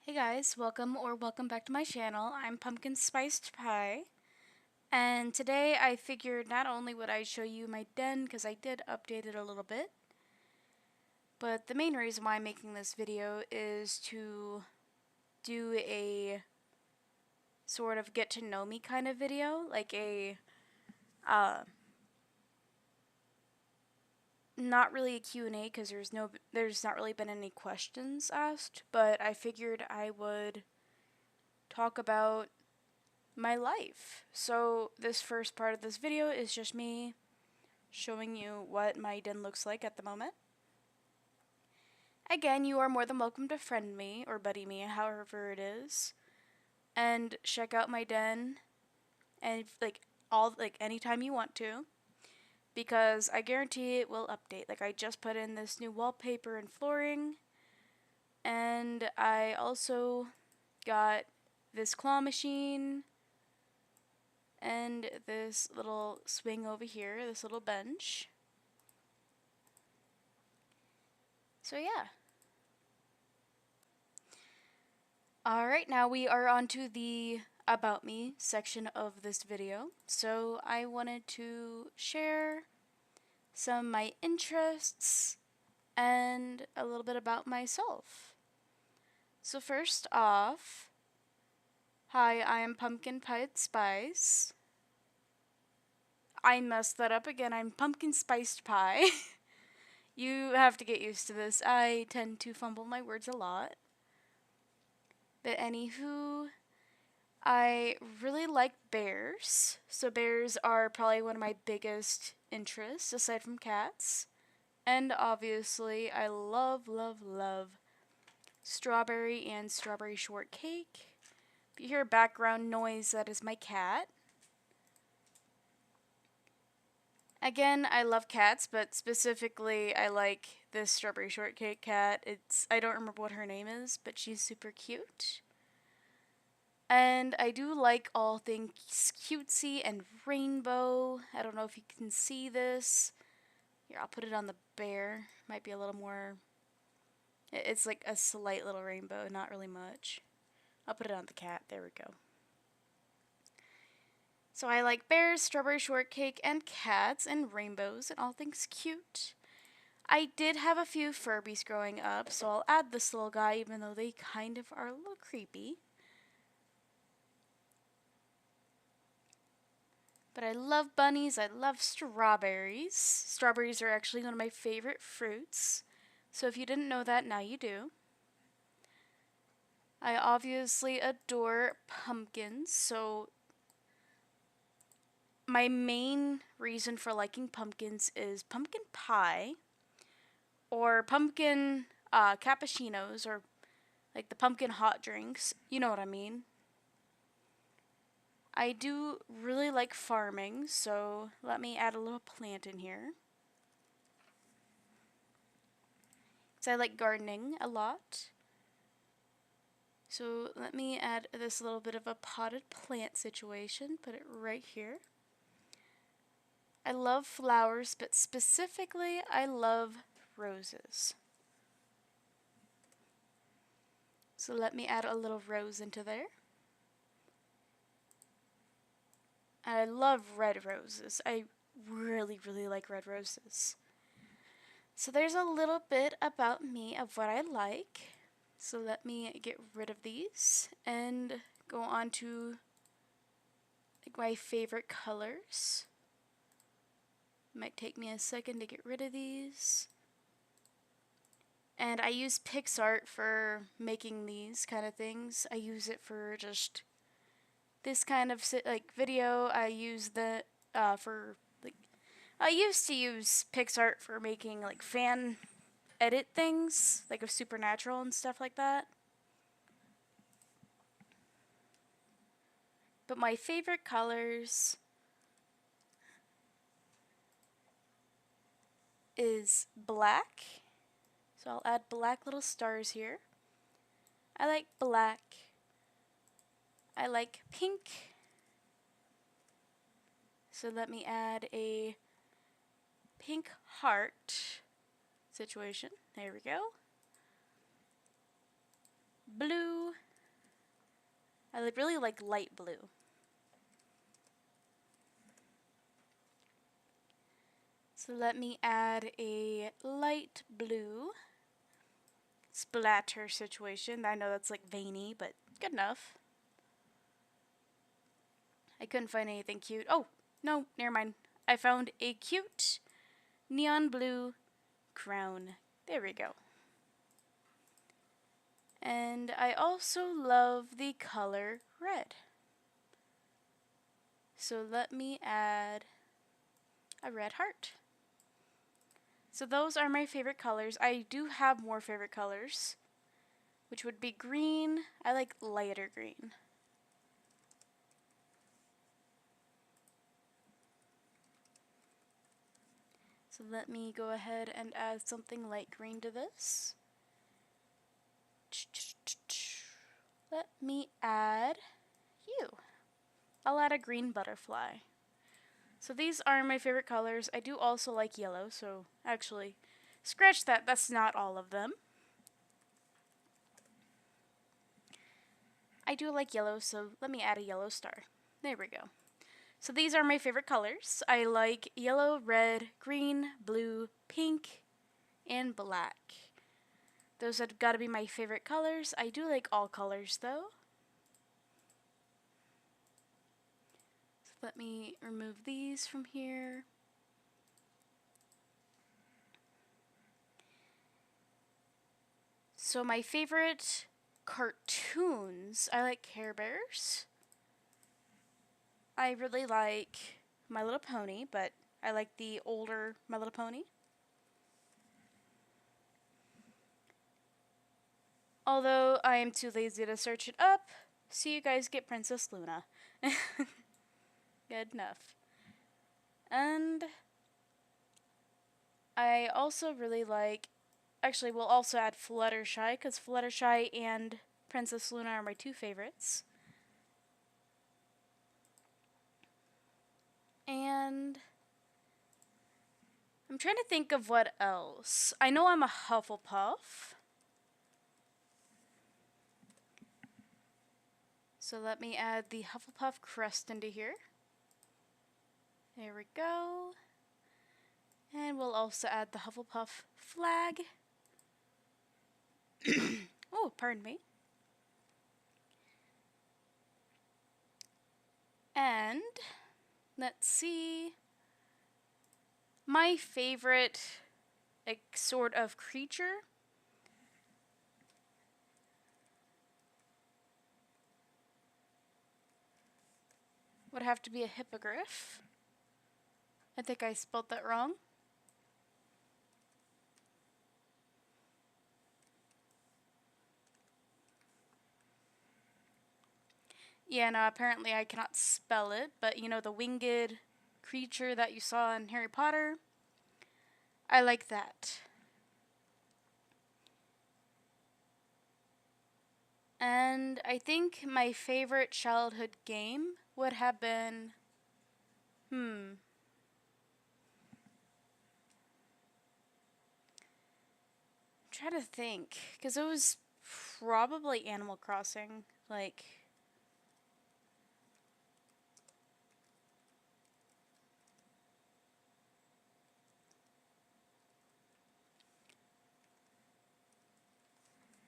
Hey guys, welcome back to my channel. I'm Pumpkin Spiced Pie, and today I figured not only would I show you my den, because I did update it a little bit, but the main reason why I'm making this video is to do a sort of get to know me kind of video, like a, not really a Q&A because there's not really been any questions asked, but I figured I would talk about my life. So this first part of this video is just me showing you what my den looks like at the moment. Again, you are more than welcome to friend me or buddy me, however it is, and check out my den and anytime you want to, because I guarantee it will update. Like, I just put in this new wallpaper and flooring, and I also got this claw machine and this little swing over here, this little bench. So yeah. Alright, now we are on to the About Me section of this video. So I wanted to share some of my interests and a little bit about myself. So first off, hi, I am Pumpkin Pie Spice. I messed that up again. I'm Pumpkin Spiced Pie. You have to get used to this. I tend to fumble my words a lot. But anywho, I really like bears. So bears are probably one of my biggest interests aside from cats. And obviously, I love, love, love strawberry and strawberry shortcake. If you hear background noise, that is my cat. Again, I love cats, but specifically I like this strawberry shortcake cat. I don't remember what her name is, but she's super cute. And I do like all things cutesy and rainbow. I don't know if you can see this. Here, I'll put it on the bear. Might be a little more... It's like a slight little rainbow, not really much. I'll put it on the cat. There we go. So I like bears, strawberry shortcake, and cats, and rainbows, and all things cute. I did have a few Furbies growing up, so I'll add this little guy even though they kind of are a little creepy. But I love bunnies, I love strawberries. Strawberries are actually one of my favorite fruits. So if you didn't know that, now you do. I obviously adore pumpkins, so my main reason for liking pumpkins is pumpkin pie or pumpkin cappuccinos, or like the pumpkin hot drinks. You know what I mean. I do really like farming, so let me add a little plant in here. So I like gardening a lot. So let me add this little bit of a potted plant situation, put it right here. I love flowers, but specifically I love roses. So let me add a little rose into there. I love red roses. I really, really like red roses. So there's a little bit about me of what I like. So let me get rid of these and go on to like my favorite colors. Might take me a second to get rid of these. And I use PicsArt for making these kind of things. I use it for just this kind of like video. I use the for like I used to use PicsArt for making like fan edit things, like of Supernatural and stuff like that. But my favorite colors is black. So I'll add black little stars here. I like black. I like pink. So let me add a pink heart situation. There we go. Blue. I really like light blue. So let me add a light blue splatter situation. I know that's like veiny, but good enough. I couldn't find anything cute. Oh, no, never mind. I found a cute neon blue crown. There we go. And I also love the color red. So let me add a red heart. So those are my favorite colors. I do have more favorite colors, which would be green. I like lighter green. So let me go ahead and add something light green to this. Let me add you. I'll add a green butterfly. So these are my favorite colors. I do also like yellow, so actually, scratch that. That's not all of them. I do like yellow, so let me add a yellow star. There we go. So these are my favorite colors. I like yellow, red, green, blue, pink, and black. Those have got to be my favorite colors. I do like all colors though. So let me remove these from here. So my favorite cartoons, I like Care Bears. I really like My Little Pony, but I like the older My Little Pony. Although I am too lazy to search it up, so you guys get Princess Luna. Good enough. And I also really like, actually we'll also add Fluttershy, because Fluttershy and Princess Luna are my two favorites. And I'm trying to think of what else. I know I'm a Hufflepuff. So let me add the Hufflepuff crest into here. There we go. And we'll also add the Hufflepuff flag. Oh, pardon me. And let's see. My favorite sort of creature would have to be a hippogriff. I think I spelled that wrong. Yeah, no, apparently I cannot spell it, but you know the winged creature that you saw in Harry Potter? I like that. And I think my favorite childhood game would have been, try to think, because it was probably Animal Crossing. Like,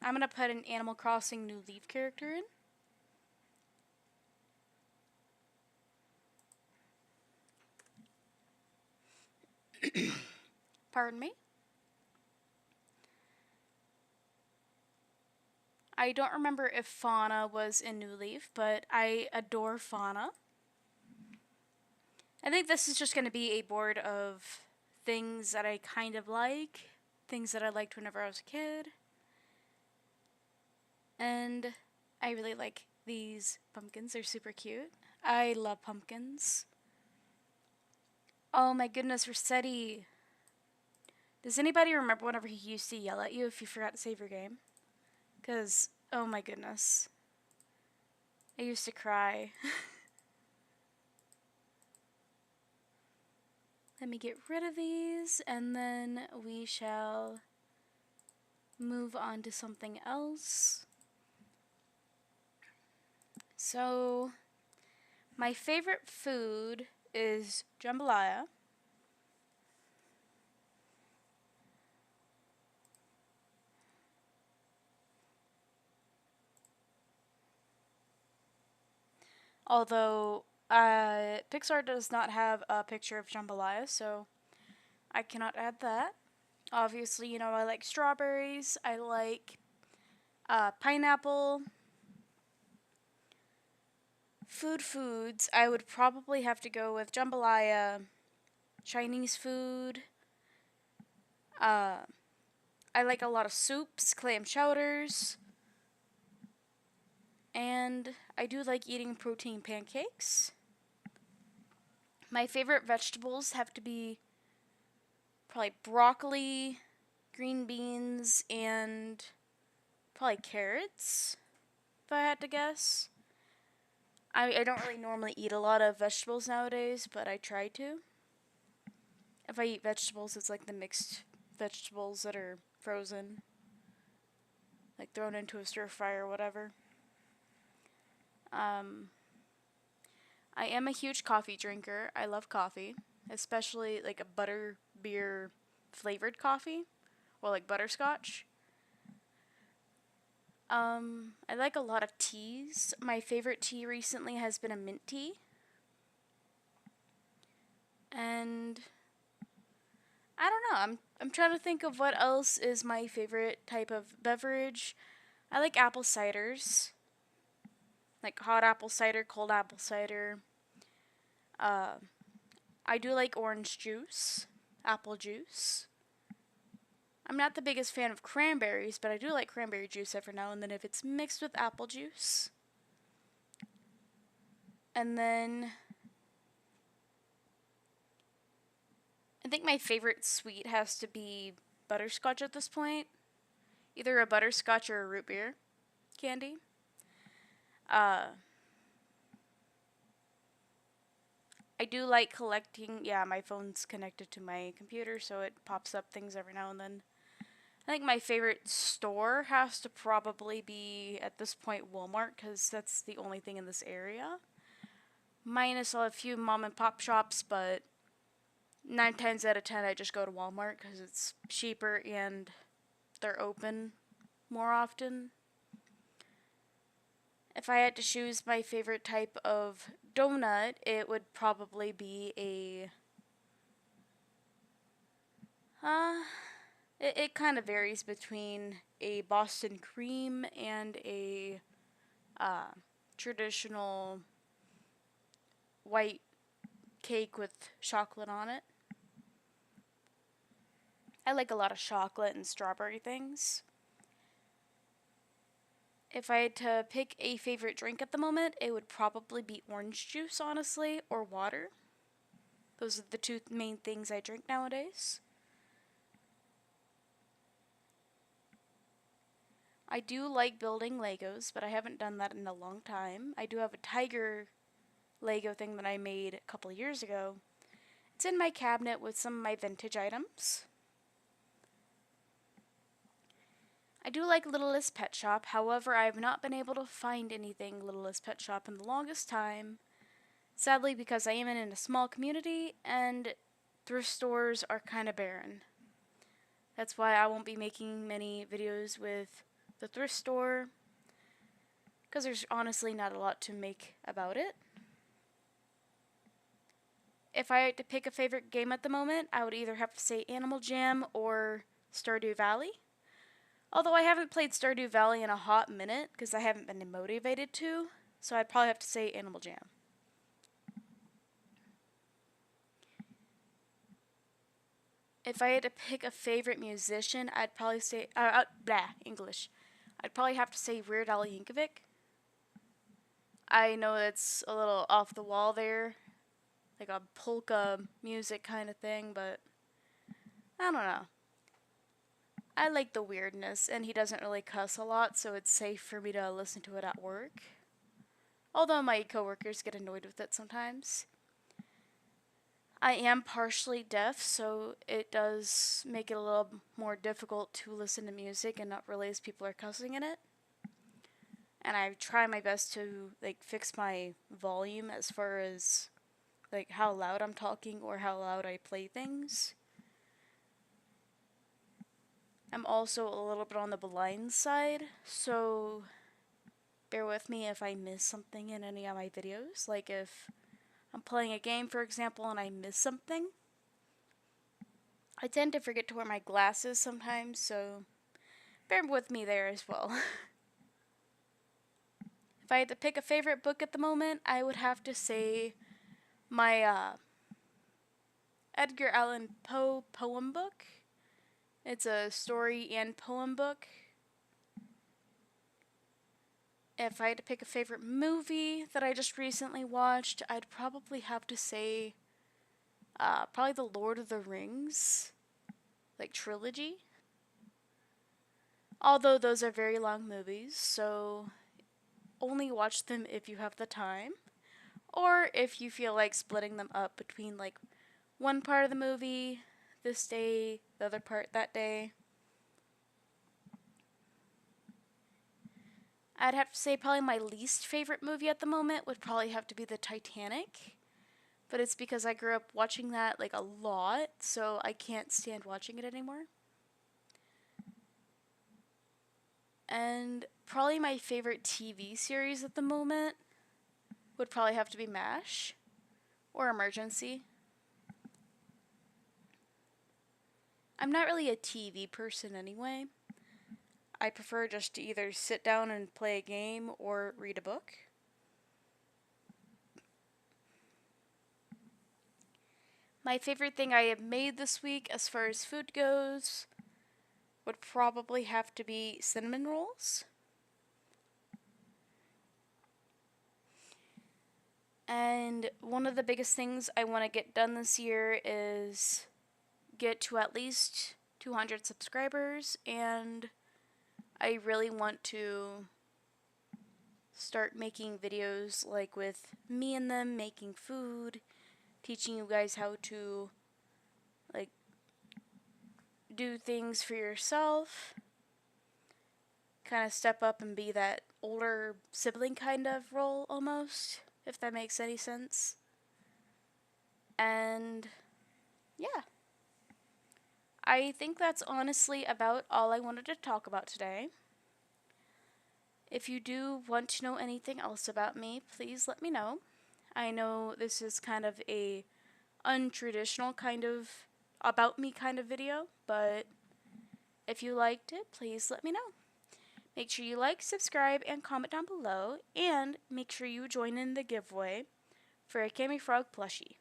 I'm gonna put an Animal Crossing New Leaf character in. Pardon me. I don't remember if Fauna was in New Leaf, but I adore Fauna. I think this is just going to be a board of things that I kind of like, things that I liked whenever I was a kid. And I really like these pumpkins. They're super cute. I love pumpkins. Oh my goodness, Rossetti. Does anybody remember whenever he used to yell at you if you forgot to save your game? Because, oh my goodness. I used to cry. Let me get rid of these, and then we shall move on to something else. So, my favorite food is jambalaya. Although Pixar does not have a picture of jambalaya, so I cannot add that. Obviously, I like strawberries. I like pineapple. Foods. I would probably have to go with jambalaya, Chinese food. Uh, I like a lot of soups, clam chowders, and I do like eating protein pancakes. My favorite vegetables have to be probably broccoli, green beans, and probably carrots, if I had to guess. I don't really normally eat a lot of vegetables nowadays, but I try to. If I eat vegetables, it's like the mixed vegetables that are frozen, like thrown into a stir fry or whatever. Um, I am a huge coffee drinker. I love coffee, especially like a butter beer flavored coffee or like butterscotch. I like a lot of teas. My favorite tea recently has been a mint tea. And I don't know. I'm trying to think of what else is my favorite type of beverage. I like apple ciders. Like hot apple cider, cold apple cider. Uh, I do like orange juice, apple juice. I'm not the biggest fan of cranberries, but I do like cranberry juice every now and then if it's mixed with apple juice. And then I think my favorite sweet has to be butterscotch at this point. Either a butterscotch or a root beer candy. Uh, I do like collecting. Yeah, my phone's connected to my computer, so it pops up things every now and then. I think my favorite store has to probably be, at this point, Walmart, because that's the only thing in this area. Minus a few mom and pop shops, but 9 times out of 10, I just go to Walmart because it's cheaper and they're open more often. If I had to choose my favorite type of donut, it would probably be a. Uh, it kind of varies between a Boston cream and a uh, traditional white cake with chocolate on it. I like a lot of chocolate and strawberry things. If I had to pick a favorite drink at the moment, it would probably be orange juice, honestly, or water. Those are the two main things I drink nowadays. I do like building Legos, but I haven't done that in a long time. I do have a tiger Lego thing that I made a couple years ago. It's in my cabinet with some of my vintage items. I do like Littlest Pet Shop, however, I have not been able to find anything Littlest Pet Shop in the longest time. Sadly, because I am in a small community and thrift stores are kind of barren. That's why I won't be making many videos with the thrift store, because there's honestly not a lot to make about it. If I had to pick a favorite game at the moment, I would either have to say Animal Jam or Stardew Valley. Although I haven't played Stardew Valley in a hot minute because I haven't been motivated to, so I'd probably have to say Animal Jam. If I had to pick a favorite musician, I'd probably say English. I'd probably have to say Weird Al Yankovic. I know that's a little off the wall there, like a polka music kind of thing, but I don't know. I like the weirdness, and he doesn't really cuss a lot, so it's safe for me to listen to it at work. Although my coworkers get annoyed with it sometimes. I am partially deaf, so it does make it a little more difficult to listen to music and not realize people are cussing in it. and I try my best to like fix my volume as far as like how loud I'm talking or how loud I play things. I'm also a little bit on the blind side, so bear with me if I miss something in any of my videos. Like if I'm playing a game, for example, and I miss something, I tend to forget to wear my glasses sometimes, so bear with me there as well. If I had to pick a favorite book at the moment, I would have to say my Edgar Allan Poe poem book. It's a story and poem book. If I had to pick a favorite movie that I just recently watched, I'd probably have to say probably the Lord of the Rings, like trilogy. Although those are very long movies, so only watch them if you have the time. Or if you feel like splitting them up between like one part of the movie this day, the other part that day. I'd have to say probably my least favorite movie at the moment would probably have to be the Titanic. But it's because I grew up watching that like a lot, so I can't stand watching it anymore. And probably my favorite TV series at the moment would probably have to be MASH or Emergency. I'm not really a TV person anyway. I prefer just to either sit down and play a game or read a book. My favorite thing I have made this week as far as food goes would probably have to be cinnamon rolls. And one of the biggest things I want to get done this year is get to at least 200 subscribers, and I really want to start making videos like with me and them making food, teaching you guys how to like do things for yourself, kind of step up and be that older sibling kind of role almost, if that makes any sense. And yeah, I think that's honestly about all I wanted to talk about today. If you do want to know anything else about me, please let me know. I know this is kind of a untraditional kind of about me kind of video, but if you liked it, please let me know. Make sure you like, subscribe, and comment down below, and make sure you join in the giveaway for a Camifrog plushie.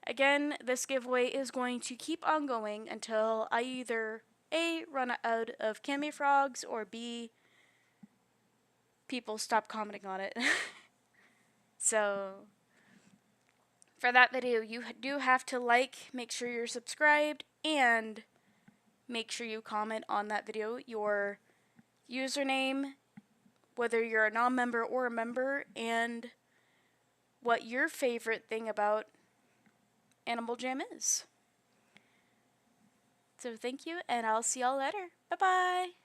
Again, this giveaway is going to keep on going until I either A, run out of Camifrogs, or B, people stop commenting on it. So, for that video, you do have to like, make sure you're subscribed, and make sure you comment on that video your username, whether you're a non-member or a member, and what your favorite thing about Animal Jam is. So thank you, and I'll see y'all later. Bye-bye!